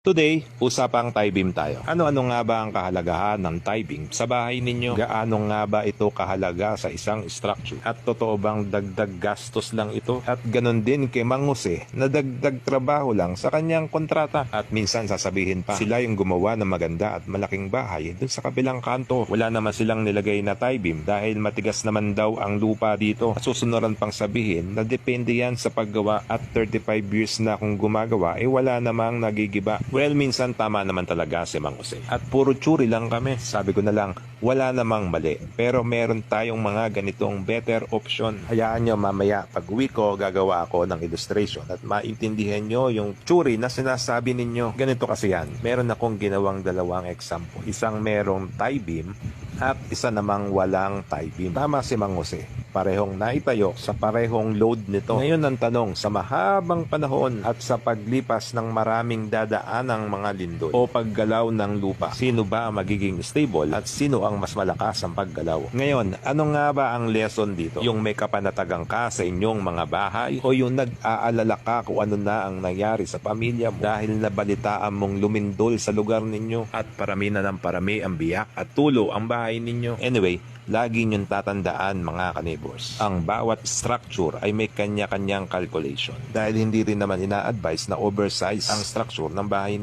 Today, usapang tie beam tayo. Ano-ano nga ba ang kahalagahan ng tie beam sa bahay ninyo? Gaano nga ba ito kahalaga sa isang structure? At totoo bang dagdag gastos lang ito? At ganon din kay Mang Jose na dagdag trabaho lang sa kanyang kontrata. At minsan sasabihin pa, sila yung gumawa ng maganda at malaking bahay dun sa kabilang kanto. Wala naman silang nilagay na tie beam dahil matigas naman daw ang lupa dito. At susunuran pang sabihin na depende yan sa paggawa at 35 years na kung gumagawa wala namang nagigiba. Well, minsan tama naman talaga si Mang Jose. At puro tsuri lang kami. Sabi ko na lang, wala namang mali. Pero meron tayong mga ganitong better option. Hayaan nyo mamaya, pag uwi ko, gagawa ako ng illustration at maintindihan nyo yung tsuri na sinasabi ninyo. Ganito kasi yan. Meron akong ginawang dalawang example. Isang merong tie beam at isa namang walang tie beam. Tama si Mang Jose. Parehong naitayo sa parehong load nito. Ngayon ang tanong, sa mahabang panahon at sa paglipas ng maraming dadaanang mga lindol o paggalaw ng lupa, sino ba ang magiging stable at sino ang mas malakas ang paggalaw? Ngayon, ano nga ba ang lesson dito? Yung may kapanatagang ka sa inyong mga bahay o yung nag-aalala ka kung ano na ang nangyari sa pamilya mo dahil nabalitaan mong lumindol sa lugar ninyo at parami na ng parami ang biyak at tulo ang bahay ninyo? Anyway, lagi niyong tatandaan mga kaneighbors, ang bawat structure ay may kanya-kanyang calculation dahil hindi rin naman ina-advise na oversize ang structure ng bahay.